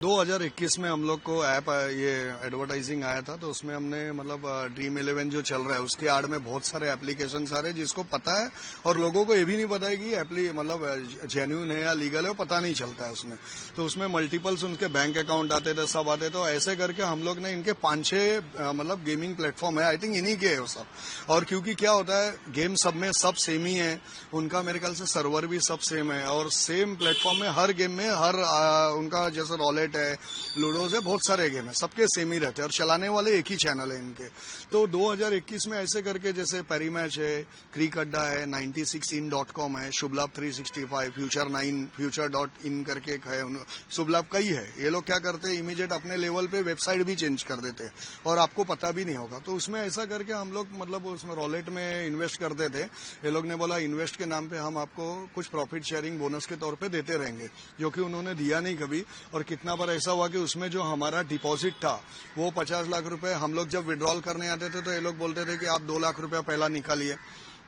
2021 में हम लोग को ऐप ये एडवर्टाइजिंग आया था, तो उसमें हमने मतलब ड्रीम 11 जो चल रहा है उसके आड़ में बहुत सारे एप्लीकेशन सारे जिसको पता है और लोगों को ये भी नहीं पता है कि मतलब जेन्युइन है या लीगल है, वो पता नहीं चलता है उसमें। तो उसमें मल्टीपल्स उनके बैंक अकाउंट आते थे, सब आते। तो ऐसे करके हम लोग ने इनके 5-6 मतलब गेमिंग प्लेटफॉर्म है, आई थिंक इन्हीं के है वो सब। और क्योंकि क्या होता है, गेम सब में सब सेम ही है, उनका मेरे ख्याल से सर्वर भी सब सेम है और सेम प्लेटफॉर्म में हर गेम में हर उनका जैसे रॉलेट है, लूडोज है, बहुत सारे गेम है, सबके सेम ही रहते हैं और चलाने वाले एक ही चैनल है इनके। तो 2021 में ऐसे करके जैसे पेरी मैच है, क्रिक अड्डा है, 96in.com है, शुभ लाभ 365, future.in करके एक है, शुभ लाभ कई है। ये लोग क्या करते हैं, इमीडिएट अपने लेवल पे वेबसाइट भी चेंज कर देते हैं और आपको पता भी नहीं होगा। तो उसमें ऐसा करके हम लोग मतलब उसमें रॉलेट में इन्वेस्ट करते थे। ये लोग ने बोला इन्वेस्ट के नाम पे हम आपको कुछ प्रॉफिट शेयरिंग बोनस के तौर पे देते रहेंगे, जो कि उन्होंने दिया नहीं कभी। और कितना बार ऐसा हुआ कि उसमें जो हमारा डिपॉजिट था वो 50 लाख रुपए, हम लोग जब विड्रॉल करने आते थे तो ये लोग बोलते थे कि आप 2 लाख रुपया पहला निकालिए।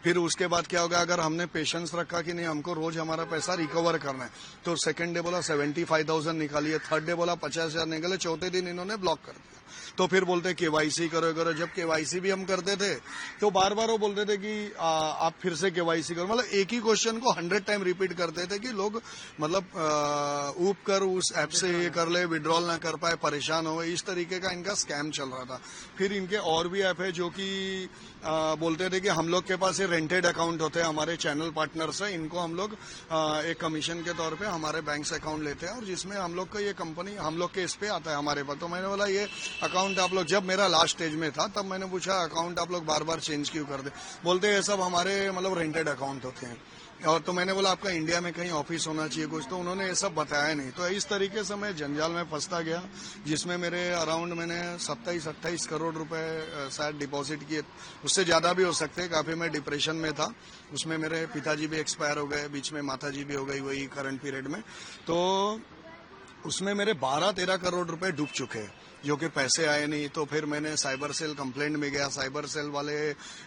फिर उसके बाद क्या होगा, अगर हमने पेशेंस रखा कि नहीं हमको रोज हमारा पैसा रिकवर करना है, तो सेकंड डे बोला 75,000 निकालिए, थर्ड डे बोला 50,000 निकाले, चौथे दिन इन्होंने ब्लॉक कर दिया। तो फिर बोलते केवाईसी करो करो। जब केवाईसी भी हम करते थे तो बार बार वो बोलते थे कि आप फिर से केवाईसी करो। मतलब एक ही क्वेश्चन को 100 टाइम रिपीट करते थे कि लोग मतलब ऊब कर उस ऐप से ये कर ले, विड्रॉल ना कर पाए, परेशान हो। इस तरीके का इनका स्कैम चल रहा था। फिर इनके और भी ऐप है जो कि बोलते थे कि हम लोग के पास ये रेंटेड अकाउंट होते हैं हमारे चैनल पार्टनर से, इनको हम लोग एक कमीशन के तौर पे हमारे बैंक से अकाउंट लेते हैं और जिसमें हम लोग का ये कंपनी हम लोग के इस पे आता है हमारे पास। तो मैंने बोला ये अकाउंट आप लोग, जब मेरा लास्ट स्टेज में था तब मैंने पूछा अकाउंट आप लोग बार बार चेंज क्यों कर दे। बोलते ये सब हमारे मतलब रेंटेड अकाउंट होते हैं। और तो मैंने बोला आपका इंडिया में कहीं ऑफिस होना चाहिए कुछ, तो उन्होंने ये सब बताया नहीं। तो इस तरीके से मैं जंजाल में फंसता गया, जिसमें मेरे अराउंड मैंने 27-28 करोड़ रुपए शायद डिपॉजिट किए, उससे ज्यादा भी हो सकते हैं। काफी मैं डिप्रेशन में था। उसमें मेरे पिताजी भी एक्सपायर हो गए, बीच में माताजी भी हो गई वही करंट पीरियड में। तो उसमें मेरे 12-13 करोड़ रुपए डूब चुके हैं, जो कि पैसे आए नहीं। तो फिर मैंने साइबर सेल कंप्लेंट में गया, साइबर सेल वाले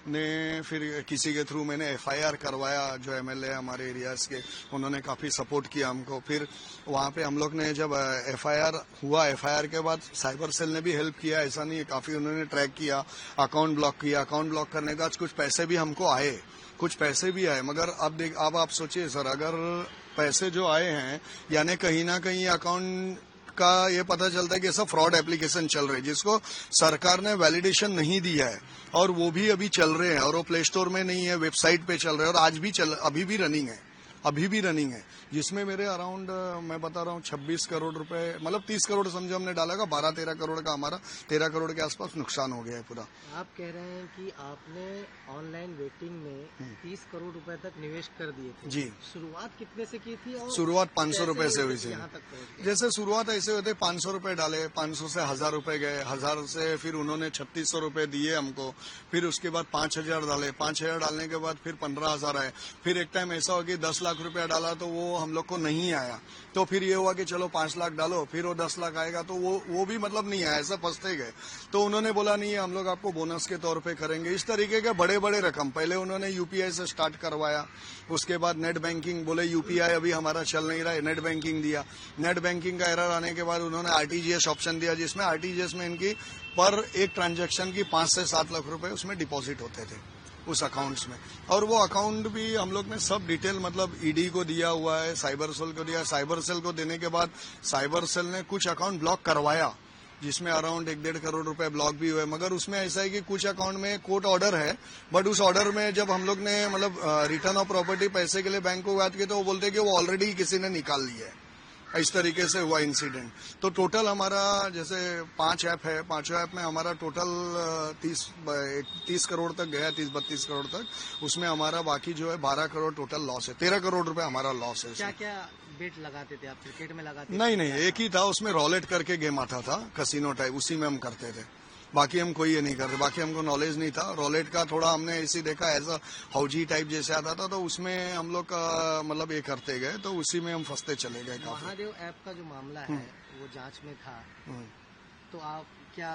ने फिर किसी के थ्रू मैंने एफआईआर करवाया, जो एमएलए हमारे एरियाज के, उन्होंने काफी सपोर्ट किया हमको। फिर वहां पे हम लोग ने जब एफआईआर हुआ, एफआईआर के बाद साइबर सेल ने भी हेल्प किया, ऐसा नहीं है, काफी उन्होंने ट्रैक किया, अकाउंट ब्लॉक किया। अकाउंट ब्लॉक करने के बाद कुछ पैसे भी हमको आए, कुछ पैसे भी आए। मगर अब आप सोचिए सर, अगर पैसे जो आए हैं यानी कहीं ना कहीं अकाउंट का ये पता चलता है कि सब फ्रॉड एप्लीकेशन चल रहे हैं जिसको सरकार ने वैलिडेशन नहीं दिया है, और वो भी अभी चल रहे हैं और वो प्ले स्टोर में नहीं है, वेबसाइट पे चल रहे हैं और आज भी अभी भी रनिंग है, अभी भी रनिंग है। जिसमें मेरे अराउंड मैं बता रहा हूँ 26 करोड़ रुपए, मतलब 30 करोड़ समझो हमने डाला का, 12-13 करोड़ का हमारा 13 करोड़ के आसपास नुकसान हो गया है पूरा। आप कह रहे हैं कि आपने ऑनलाइन वेटिंग में 30 करोड़ रुपए तक निवेश कर दिए थे जी। शुरुआत कितने से की थी और शुरुआत 500 रुपए से हुई थी। यहाँ तक पहुँच गए? जैसे शुरुआत ऐसे होते 500 रुपए डाले, 500 से 1000 रुपए गए, 1000 से फिर उन्होंने 3600 रुपए दिए हमको। फिर उसके बाद 5000 डाले, 5000 डालने के बाद फिर 15,000 आए। फिर एक टाइम ऐसा हो कि 10 लाख रुपया डाला तो वो हम लोग को नहीं आया। तो फिर ये हुआ कि चलो 5 लाख डालो, फिर वो 10 लाख आएगा, तो वो भी मतलब नहीं आया, ऐसा फंसते गए। तो उन्होंने बोला नहीं हम लोग आपको बोनस के तौर पे करेंगे। इस तरीके के बड़े बड़े रकम पहले उन्होंने यूपीआई से स्टार्ट करवाया, उसके बाद नेट बैंकिंग, बोले यूपीआई अभी हमारा चल नहीं रहा है, नेट बैंकिंग दिया। नेट बैंकिंग का एरर आने के बाद उन्होंने आरटीजीएस ऑप्शन दिया, जिसमें आरटीजीएस में इनकी पर एक ट्रांजैक्शन की 5 से 7 लाख रुपए उसमें डिपॉजिट होते थे उस अकाउंट्स में। और वो अकाउंट भी हम लोग ने सब डिटेल मतलब ईडी को दिया हुआ है, साइबर सेल को दिया। साइबर सेल को देने के बाद साइबर सेल ने कुछ अकाउंट ब्लॉक करवाया, जिसमें अराउंड 1-1.5 करोड़ रुपए ब्लॉक भी हुए। मगर उसमें ऐसा है कि कुछ अकाउंट में कोर्ट ऑर्डर है, बट उस ऑर्डर में जब हम लोग ने मतलब रिटर्न ऑफ प्रॉपर्टी पैसे के लिए बैंक को बात की तो वो बोलते कि वो ऑलरेडी किसी ने निकाल लिया है। इस तरीके से हुआ इंसिडेंट। तो टोटल हमारा जैसे 5 ऐप है, 5 ऐप में हमारा टोटल 30 करोड़ तक गया, 30-32 करोड़ तक। उसमें हमारा बाकी जो है 12 करोड़ टोटल लॉस है, 13 करोड़ रुपए हमारा लॉस है। क्या क्या बेट लगाते थे आप? क्रिकेट में लगाते थे? नहीं, एक ही था, उसमें रॉलेट करके गेम आता था, कसिनो टाइप, उसी में हम करते थे। बाकी हम कोई ये नहीं करते, बाकी हमको नॉलेज नहीं था। रॉलेट का थोड़ा हमने ऐसे देखा, ऐसा हौजी टाइप जैसे आता था, तो उसमें हम लोग का मतलब ये करते गए, तो उसी में हम फंसते चले गए काफी। महादेव ऐप का जो मामला है वो जांच में था, तो आप क्या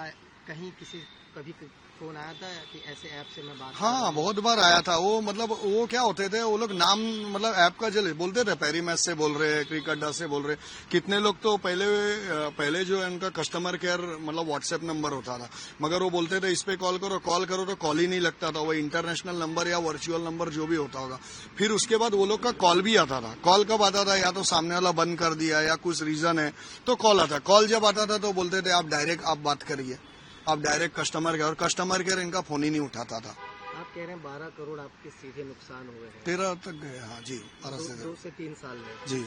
कहीं किसी कभी फोन आया था कि ऐसे ऐप से मैं बात कर रहा हाँ हूँ? बहुत बार आया था वो, मतलब वो क्या होते थे वो लोग नाम मतलब ऐप का जल बोलते थे, पेरी मैच से बोल रहे हैं, क्रिकेट से बोल रहे हैं। कितने लोग तो पहले जो है उनका कस्टमर केयर मतलब व्हाट्सएप नंबर होता था, मगर वो बोलते थे इस पे कॉल करो तो कॉल ही नहीं लगता था, वो इंटरनेशनल नंबर या वर्चुअल नंबर जो भी होता होगा। फिर उसके बाद वो लोग का कॉल भी आता था। कॉल कब आता था, या तो सामने वाला बंद कर दिया या कुछ रीजन है तो कॉल आता। कॉल जब आता था तो बोलते थे आप डायरेक्ट आप बात करिए, आप डायरेक्ट कस्टमर केयर, और कस्टमर केयर इनका फोन ही नहीं उठाता था। आप कह रहे हैं 12 करोड़ आपके सीधे नुकसान हुए हैं 13 तक गए, हाँ जी, 12 से 2 से 3 साल में। जी।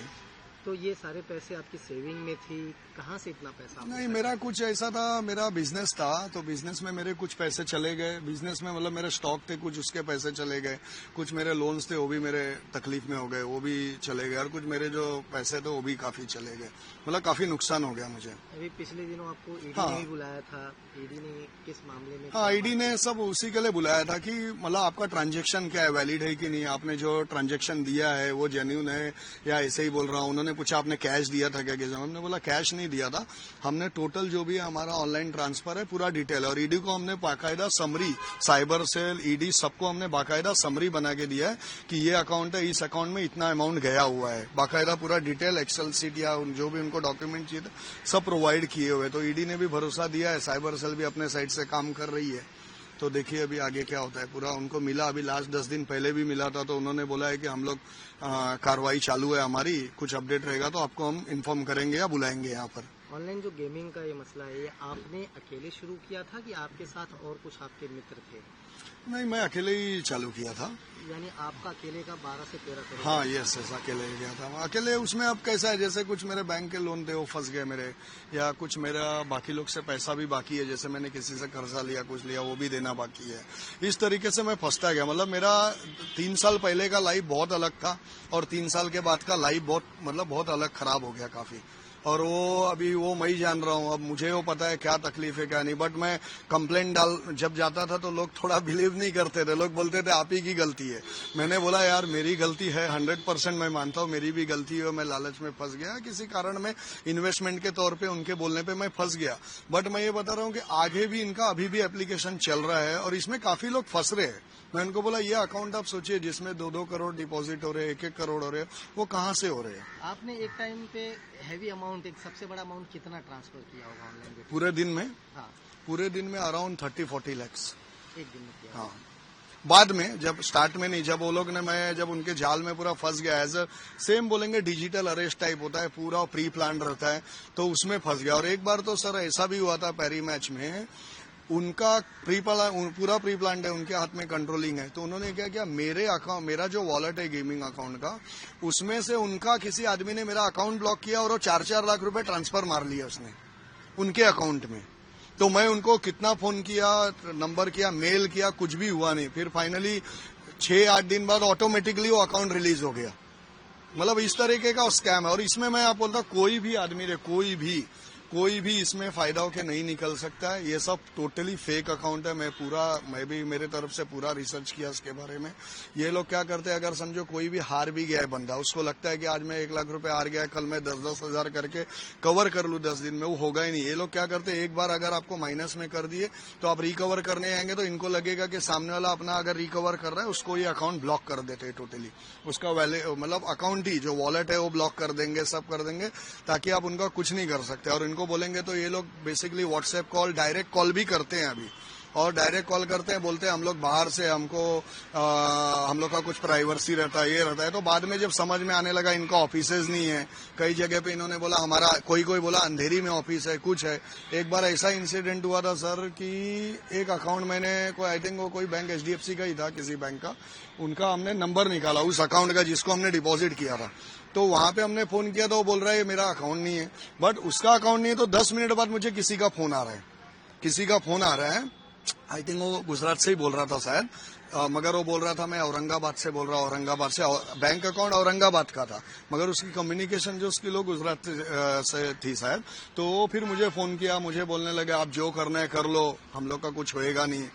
तो ये सारे पैसे आपकी सेविंग में थी, कहाँ से इतना पैसा आपको नहीं, मिला? मेरा कुछ ऐसा था, मेरा बिजनेस था तो बिजनेस में मेरे कुछ पैसे चले गए। बिजनेस में मतलब मेरे स्टॉक थे कुछ, उसके पैसे चले गए। कुछ मेरे लोन्स थे वो भी मेरे तकलीफ में हो गए, वो भी चले गए। और कुछ मेरे जो पैसे थे वो भी काफी चले गए, मतलब काफी नुकसान हो गया मुझे। अभी पिछले दिनों आपको ईडी हाँ। ने भी बुलाया था, ईडी ने किस मामले में? हाँ, ईडी ने सब उसी के लिए बुलाया था कि मतलब आपका ट्रांजैक्शन क्या है, वैलिड है कि नहीं, आपने जो ट्रांजैक्शन दिया है वो जेन्युइन है या ऐसे ही बोल रहा हूँ। उन्होंने पूछा आपने कैश दिया था क्या, कैसे? हमने बोला कैश नहीं दिया था, हमने टोटल जो भी हमारा ऑनलाइन ट्रांसफर है पूरा डिटेल, और ईडी को हमने बाकायदा समरी, साइबर सेल, ईडी सबको हमने बाकायदा समरी बना के दिया है कि ये अकाउंट है, इस अकाउंट में इतना अमाउंट गया हुआ है, बाकायदा पूरा डिटेल एक्सेल सीट या जो भी उनको डॉक्यूमेंट चाहिए था सब प्रोवाइड किए हुए। तो ईडी ने भी भरोसा दिया है, साइबर सेल भी अपने साइड से काम कर रही है। तो देखिए अभी आगे क्या होता है। पूरा उनको मिला, अभी लास्ट 10 दिन पहले भी मिला था, तो उन्होंने बोला है कि हम लोग कार्रवाई चालू है हमारी, कुछ अपडेट रहेगा तो आपको हम इन्फॉर्म करेंगे या बुलाएंगे यहाँ पर। ऑनलाइन जो गेमिंग का ये मसला है, ये आपने अकेले शुरू किया था कि आपके साथ और कुछ आपके मित्र थे? नहीं, मैं अकेले ही चालू किया था। यानी आपका अकेले का 12 से 13 करोड़? हाँ यस, ऐसा अकेले ही गया था अकेले। उसमें अब कैसा है, जैसे कुछ मेरे बैंक के लोन थे वो फंस गए मेरे, या कुछ मेरा बाकी लोग से पैसा भी बाकी है, जैसे मैंने किसी से कर्जा लिया कुछ लिया वो भी देना बाकी है। इस तरीके से मैं फंसता गया। मतलब मेरा 3 साल पहले का लाइफ बहुत अलग था और 3 साल के बाद का लाइफ बहुत अलग खराब हो गया काफी। और वो अभी वो मैं ही जान रहा हूँ, अब मुझे वो पता है क्या तकलीफ है क्या नहीं। बट मैं कंप्लेंट जब जाता था तो लोग थोड़ा बिलीव नहीं करते थे, लोग बोलते थे आप ही की गलती है। मैंने बोला यार मेरी गलती है, 100% मैं मानता हूँ मेरी भी गलती है, मैं लालच में फंस गया किसी कारण में, इन्वेस्टमेंट के तौर पे उनके बोलने पे मैं फंस गया। बट मैं ये बता रहा हूँ कि आगे भी इनका अभी भी एप्लीकेशन चल रहा है और इसमें काफी लोग फंस रहे हैं। मैं उनको बोला ये अकाउंट आप सोचिए जिसमें 2-2 करोड़ डिपॉजिट हो रहे हैं, 1-1 करोड़ हो रहे हैं, वो कहाँ से हो रहे हैं? आपने एक टाइम पे हैवी अमाउंट, एक सबसे बड़ा अमाउंट कितना ट्रांसफर किया होगा ऑनलाइन? पूरे दिन में? हाँ, पूरे दिन में अराउंड 30-40 लैक्स। एक दिन में किया? हाँ, बाद में, जब स्टार्ट में नहीं, जब वो लोग ने, मैं जब उनके जाल में पूरा फंस गया, एज अ सेम बोलेंगे डिजिटल अरेस्ट टाइप होता है, पूरा प्री प्लान रहता है, तो उसमें फंस गया। और एक बार तो सर ऐसा भी हुआ था पेरी मैच में, उनका पूरा प्री प्लान है, उनके हाथ में कंट्रोलिंग है, तो उन्होंने क्या किया, मेरा जो वॉलेट है गेमिंग अकाउंट का, उसमें से उनका किसी आदमी ने मेरा अकाउंट ब्लॉक किया और वो 4-4 लाख रुपए ट्रांसफर मार लिया उसने उनके अकाउंट में। तो मैं उनको कितना फोन किया, नंबर किया, मेल किया, कुछ भी हुआ नहीं। फिर फाइनली 6-8 दिन बाद ऑटोमेटिकली वो अकाउंट रिलीज हो गया। मतलब इस तरीके का स्कैम है। और इसमें मैं आप बोलता कोई भी आदमी रे, कोई भी इसमें फायदा होके नहीं निकल सकता है। ये सब टोटली फेक अकाउंट है। मैं भी मेरे तरफ से पूरा रिसर्च किया इसके बारे में। ये लोग क्या करते हैं, अगर समझो कोई भी हार भी गया है बंदा, उसको लगता है कि आज मैं 1 लाख रुपए हार गया, कल मैं 10-10 हजार करके कवर कर लूं 10 दिन में, वो होगा ही नहीं। ये लोग क्या करते हैं, एक बार अगर आपको माइनस में कर दिए तो आप रिकवर करने आएंगे तो इनको लगेगा कि सामने वाला अपना अगर रिकवर कर रहा है, उसको ये अकाउंट ब्लॉक कर देते हैं टोटली। उसका मतलब अकाउंट ही जो वॉलेट है वो ब्लॉक कर देंगे, सब कर देंगे, ताकि आप उनका कुछ नहीं कर सकते। और इनको बोलेंगे तो ये लोग basically WhatsApp call, direct call भी करते हैं अभी, और डायरेक्ट कॉल करते हैं, बोलते हैं हम लोग बाहर से, हम लोग का कुछ प्राइवेसी रहता है, ये रहता है। तो बाद में जब समझ में आने लगा इनका ऑफिसेज नहीं है, कई जगह पे इन्होंने बोला हमारा, कोई बोला अंधेरी में ऑफिस है, कुछ है। एक बार ऐसा इंसिडेंट हुआ था सर कि एक अकाउंट मैंने आई थिंक वो कोई बैंक HDFC का ही था, किसी बैंक का, उनका हमने नंबर निकाला उस अकाउंट का जिसको हमने डिपॉजिट किया था। तो वहां पे हमने फोन किया तो वो बोल रहा है मेरा अकाउंट नहीं है, बट उसका अकाउंट नहीं है। तो 10 मिनट बाद मुझे किसी का फोन आ रहा है, आई थिंक वो गुजरात से ही बोल रहा था शायद, मगर वो बोल रहा था मैं औरंगाबाद से बोल रहा हूँ, औरंगाबाद से, बैंक अकाउंट औरंगाबाद का था, मगर उसकी कम्युनिकेशन जो उसकी लोग गुजरात से थी शायद। तो फिर मुझे फोन किया, मुझे बोलने लगे आप जो करना है कर लो, हम लोग का कुछ होएगा नहीं,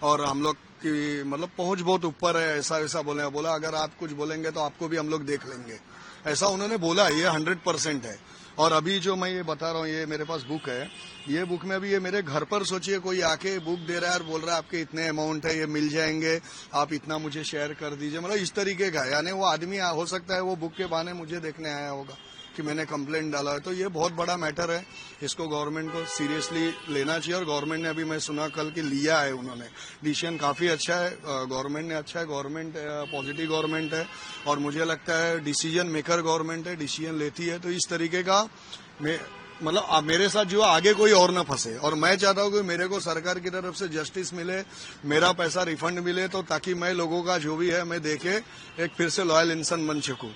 और हम लोग की मतलब पहुंच बहुत ऊपर है, ऐसा वैसा बोला अगर आप कुछ बोलेंगे तो आपको भी हम लोग देख लेंगे, ऐसा उन्होंने बोला। ये 100% है। और अभी जो मैं ये बता रहा हूँ, ये मेरे पास बुक है, ये बुक में अभी ये मेरे घर पर सोचिए कोई आके बुक दे रहा है और बोल रहा है आपके इतने अमाउंट है, ये मिल जाएंगे, आप इतना मुझे शेयर कर दीजिए, मतलब इस तरीके का है। यानी वो आदमी हो सकता है वो बुक के बहाने मुझे देखने आया होगा कि मैंने कंप्लेंट डाला है। तो ये बहुत बड़ा मैटर है, इसको गवर्नमेंट को सीरियसली लेना चाहिए। और गवर्नमेंट ने अभी मैं सुना कल कि लिया है उन्होंने डिसीजन, काफी अच्छा है, गवर्नमेंट ने अच्छा है, गवर्नमेंट पॉजिटिव गवर्नमेंट है और मुझे लगता है डिसीजन मेकर गवर्नमेंट है, डिसीजन लेती है। तो इस तरीके का मतलब मेरे साथ जो आगे कोई और ना फंसे, और मैं चाहता हूँ कि मेरे को सरकार की तरफ से जस्टिस मिले, मेरा पैसा रिफंड मिले, तो ताकि मैं लोगों का जो भी है मैं देके एक फिर से लॉयल इंसान बन सकूं।